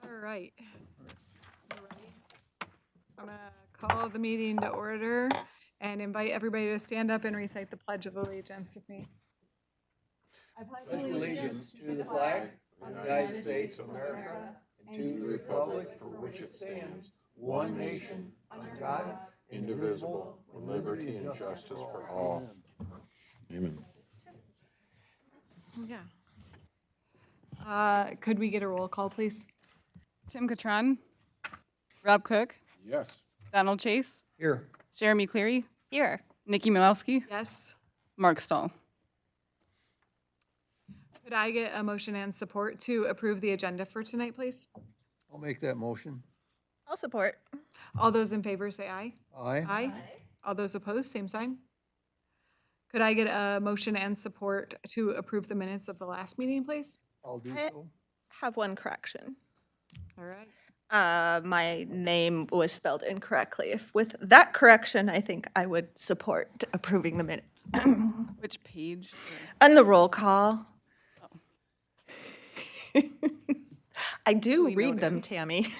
All right. You ready? I'm going to call the meeting to order and invite everybody to stand up and recite the Pledge of Allegiance with me. I pledge Allegiance to the flag of the United States of America and to the republic for which it stands, one nation, under God, indivisible, with liberty and justice for all. Amen. Yeah. Could we get a roll call, please? Tim Catron, Rob Cook, Yes. Donald Chase, Here. Jeremy Cleary, Here. Nikki Milowski, Yes. Mark Stahl. Could I get a motion and support to approve the agenda for tonight, please? I'll make that motion. I'll support. All those in favor say aye. Aye. Aye. All those opposed, same sign. Could I get a motion and support to approve the minutes of the last meeting, please? I'll do I- so. Have one correction. All right. My name was spelled incorrectly. If with that correction, I think I would support approving the minutes. Which page? On the roll call. I do We read noted. them, Tammy. Jen,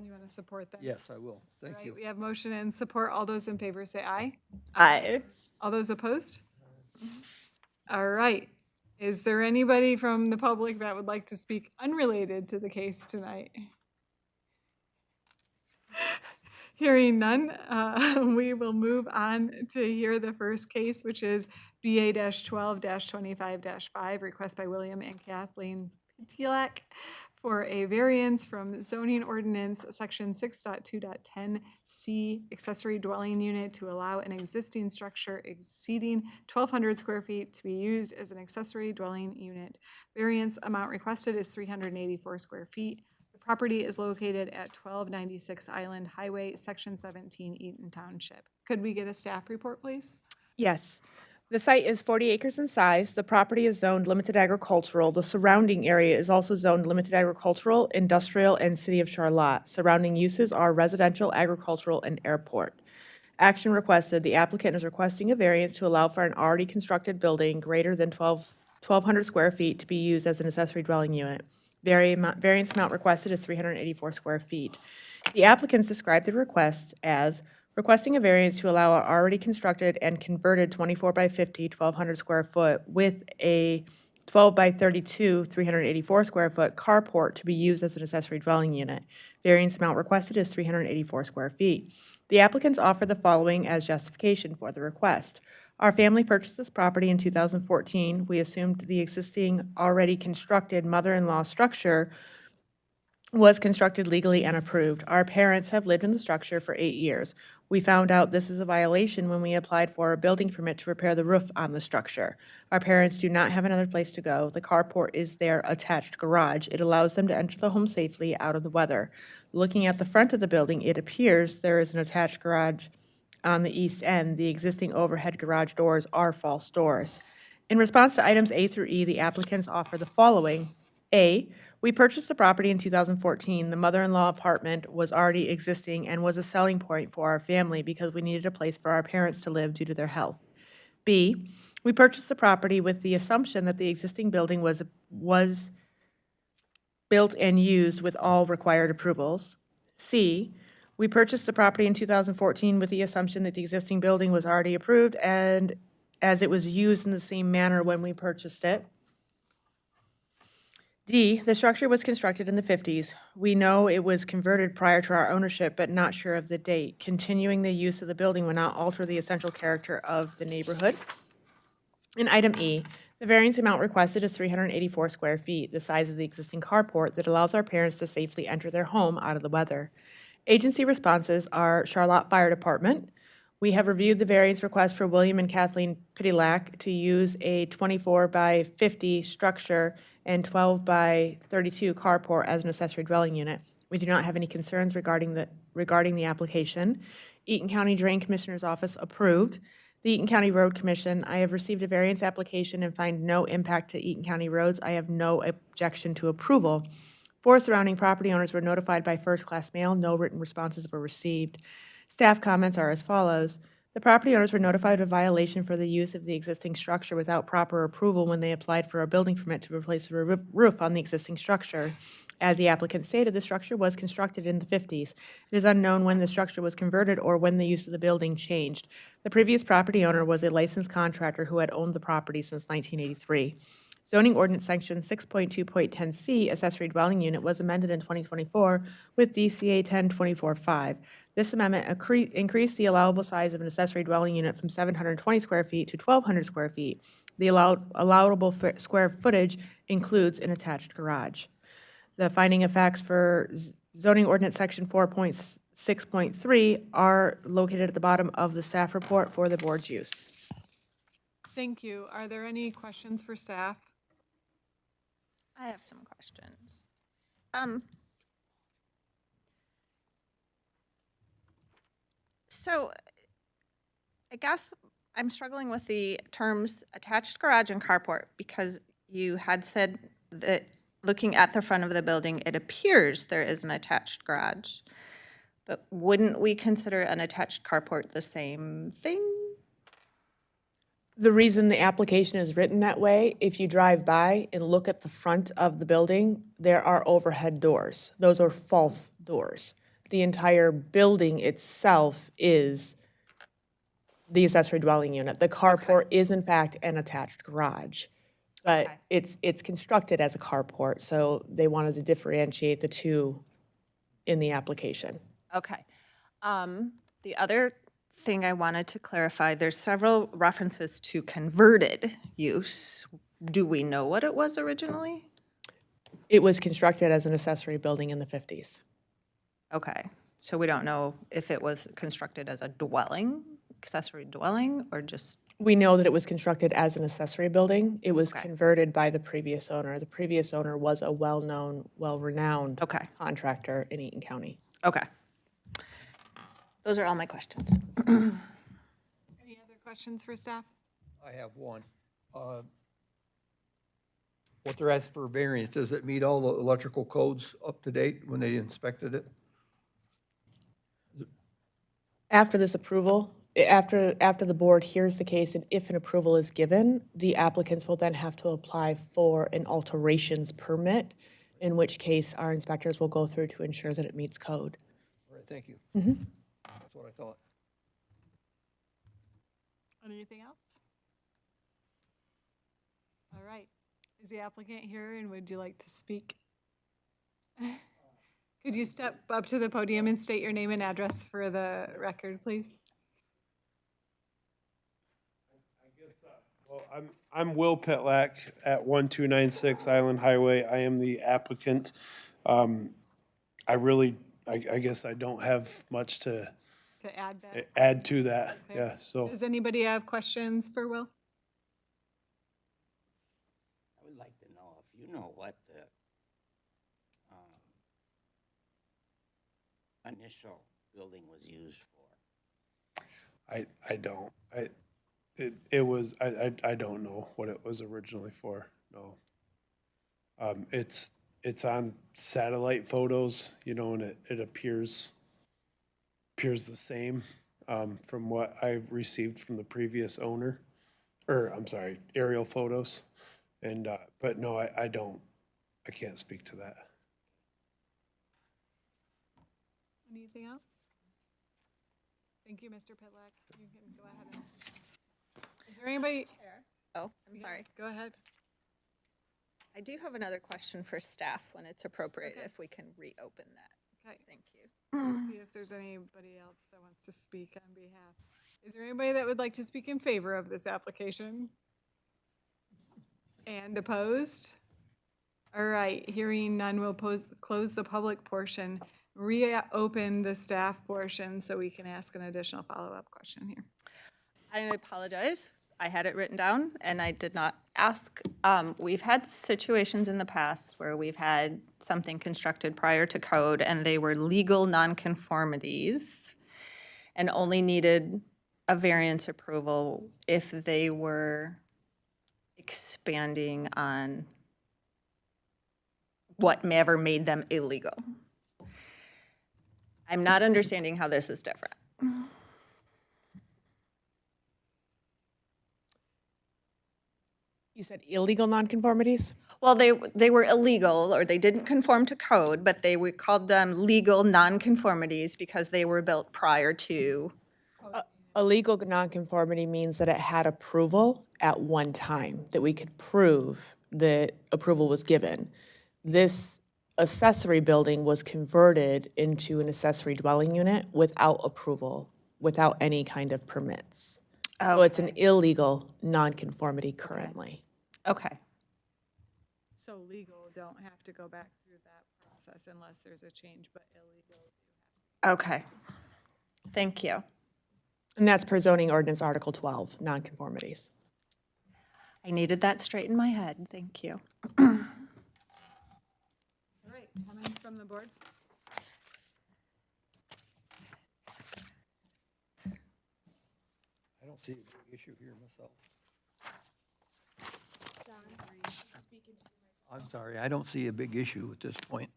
you want to support that? Yes, I will. All Thank right, you. we have motion and support. All those in favor say aye. Aye. All those opposed? All right. Is there anybody from the public that would like to speak unrelated to the case tonight? Hearing none, we will move on to hear the first case, which is BA-12-25-5, request by William and Kathleen Petilak for a variance from zoning ordinance section 6.2.10C accessory dwelling unit to allow an existing structure exceeding 1,200 square feet to be used as an accessory dwelling unit. Variance amount requested is 384 square feet. The property is located at 1296 Island Highway, section 17, Eaton Township. Could we get a staff report, please? Yes. The site is 40 acres in size. The property is zoned limited agricultural. The surrounding area is also zoned limited agricultural, industrial, and City of Charlotte. Surrounding uses are residential, agricultural, and airport. Action requested. The applicant is requesting a variance to allow for an already constructed building greater than 1,200 square feet to be used as an accessory dwelling unit. Variance amount requested is 384 square feet. The applicants described the request as requesting a variance to allow an already constructed and converted 24 by 50, 1,200 square foot with a 12 by 32, 384 square foot carport to be used as an accessory dwelling unit. Variance amount requested is 384 square feet. The applicants offer the following as justification for the request. Our family purchased this property in 2014. We assumed the existing already constructed mother-in-law structure was constructed legally and approved. Our parents have lived in the structure for 8 years. We found out this is a violation when we applied for a building permit to repair the roof on the structure. Our parents do not have another place to go. The carport is their attached garage. It allows them to enter the home safely out of the weather. Looking at the front of the building, it appears there is an attached garage on the east end. The existing overhead garage doors are false doors. In response to items A through E, the applicants offer the following. A, we purchased the property in 2014. The mother-in-law apartment was already existing and was a selling point for our family because we needed a place for our parents to live due to their health. B, we purchased the property with the assumption that the existing building was built and used with all required approvals. C, we purchased the property in 2014 with the assumption that the existing building was already approved and as it was used in the same manner when we purchased it. D, the structure was constructed in the 50s. We know it was converted prior to our ownership, but not sure of the date. Continuing the use of the building will not alter the essential character of the neighborhood. And item E, the variance amount requested is 384 square feet, the size of the existing carport that allows our parents to safely enter their home out of the weather. Agency responses are Charlotte Fire Department. We have reviewed the variance request for William and Kathleen Petilak to use a 24 by 50 structure and 12 by 32 carport as an accessory dwelling unit. We do not have any concerns regarding the application. Eaton County Drain Commissioner's Office approved. The Eaton County Road Commission, I have received a variance application and find no impact to Eaton County roads. I have no objection to approval. 4 surrounding property owners were notified by first-class mail. No written responses were received. Staff comments are as follows. The property owners were notified of a violation for the use of the existing structure without proper approval when they applied for a building permit to replace the roof on the existing structure. As the applicant stated, the structure was constructed in the 50s. It is unknown when the structure was converted or when the use of the building changed. The previous property owner was a licensed contractor who had owned the property since 1983. Zoning ordinance section 6.2.10C, accessory dwelling unit, was amended in 2024 with DCA 1024-5. This amendment increased the allowable size of an accessory dwelling unit from 720 square feet to 1,200 square feet. The allowable square footage includes an attached garage. The finding of facts for zoning ordinance section 4.6.3 are located at the bottom of the staff report for the board's use. Thank you. Are there any questions for staff? I have some questions. So I guess I'm struggling with the terms attached garage and carport because you had said that looking at the front of the building, it appears there is an attached garage. But wouldn't we consider an attached carport the same thing? The reason the application is written that way, if you drive by and look at the front of the building, there are overhead doors. Those are false doors. The entire building itself is the accessory dwelling unit. The carport is in fact an attached garage, but Okay. it's constructed as a carport, so they wanted to differentiate the two in the application. Okay. The other thing I wanted to clarify, there's several references to converted use. Do we know what it was originally? It was constructed as an accessory building in the 50s. Okay, so we don't know if it was constructed as a dwelling, accessory dwelling, or just, We know that it was constructed as an accessory building. It was Okay. converted by the previous owner. The previous owner was a well-known, well-renowned Okay. contractor in Eaton County. okay. Those are all my questions. Any other questions for staff? I have one. What they're asking for variance, does it meet all the electrical codes up to date when they inspected it? After this approval, after the board hears the case, and if an approval is given, the applicants will then have to apply for an alterations permit, in which case our inspectors will go through to ensure that it meets code. All right, thank you. That's what I thought. Anything else? All right. Is the applicant here and would you like to speak? Could you step up to the podium and state your name and address for the record, please? Well, I'm Will Pitlack at 1296 Island Highway. I am the applicant. I guess I don't have much to To add that? add to that. Okay. Yeah, so Does anybody have questions for Will? I would like to know if you know what the initial building was used for. I don't. It was, I don't know what it was originally for, no. It's on satellite photos, you know, and it appears the same, from what I've received from the previous owner, or, I'm sorry, aerial photos. And, but no, I can't speak to that. Anything else? Thank you, Mr. Pitlack. You can go ahead. Is there anybody? Oh, I'm sorry. Go ahead. I do have another question for staff when it's appropriate, if we can reopen that. Okay. Thank you. See if there's anybody else that wants to speak on behalf. Is there anybody that would like to speak in favor of this application? And opposed? All right, hearing none, we'll close the public portion, reopen the staff portion so we can ask an additional follow-up question here. I apologize. I had it written down and I did not ask. We've had situations in the past where we've had something constructed prior to code and they were legal nonconformities and only needed a variance approval if they were expanding on whatever made them illegal. I'm not understanding how this is different. You said illegal nonconformities? Well, they were illegal, or they didn't conform to code, but we called them legal nonconformities because they were built prior to. A legal nonconformity means that it had approval at one time, that we could prove that approval was given. This accessory building was converted into an accessory dwelling unit without approval, without any kind of permits. So it's an illegal nonconformity currently. Okay. So legal don't have to go back through that process unless there's a change, but illegal do. Okay. Thank you. And that's per zoning ordinance Article 12, nonconformities. I needed that straight in my head. Thank you. All right, comments from the board? I don't see a big issue here myself. I'm sorry, I don't see a big issue at this point.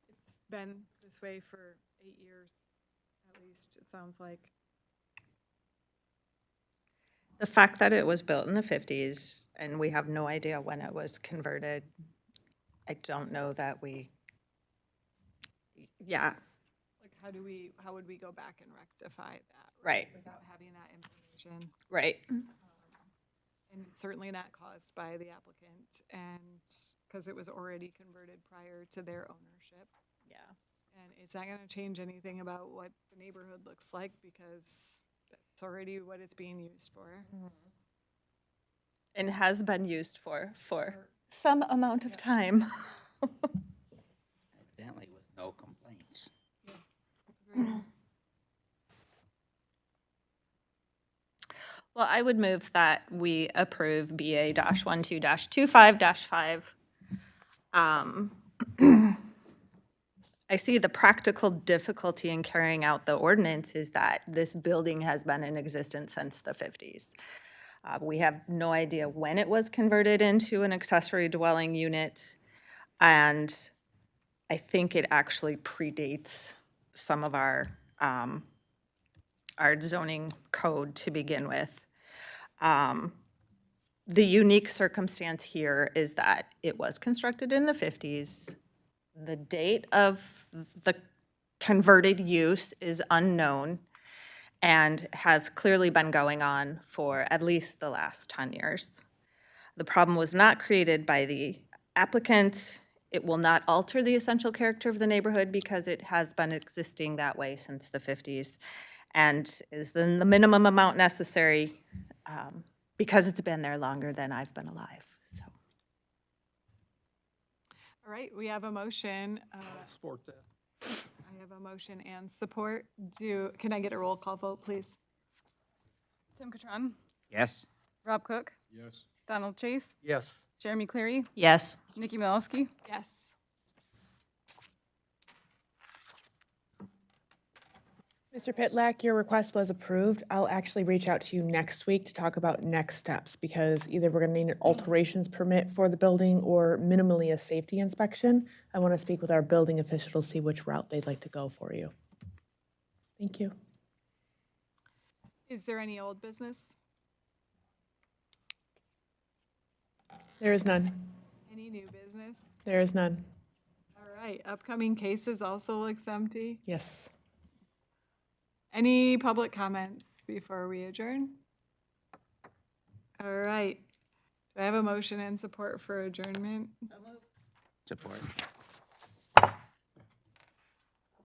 It's been this way for 8 years, at least, it sounds like. The fact that it was built in the 50s and we have no idea when it was converted, I don't know that yeah, Like, how would we go back and rectify that? Right. Without having that information. right. And it's certainly not caused by the applicant, and, because it was already converted prior to their ownership. Yeah. And it's not gonna change anything about what the neighborhood looks like, because that's already what it's being used for. And has been used for some amount of time. Evidently with no complaints. Well, I would move that we approve BA-12-25-5. I see the practical difficulty in carrying out the ordinance is that this building has been in existence since the 50s. We have no idea when it was converted into an accessory dwelling unit, and I think it actually predates some of our zoning code to begin with. The unique circumstance here is that it was constructed in the 50s. The date of the converted use is unknown and has clearly been going on for at least the last 10 years. The problem was not created by the applicant. It will not alter the essential character of the neighborhood because it has been existing that way since the 50s and is then the minimum amount necessary because it's been there longer than I've been alive, so. All right, we have a motion. Support that. I have a motion and support. Can I get a roll call vote, please? Tim Catron, Yes? Rob Cook, Yes. Donald Chase, Yes. Jeremy Clary, Yes. Nikki Malowski. Yes. Mr. Pitlack, your request was approved. I'll actually reach out to you next week to talk about next steps, because either we're going to need an alterations permit for the building or minimally a safety inspection. I want to speak with our building official to see which route they'd like to go for you. Thank you. Is there any old business? There is none. Any new business? There is none. All right, upcoming cases also looks empty. Yes. Any public comments before we adjourn? All right. Do I have a motion and support for adjournment? Support.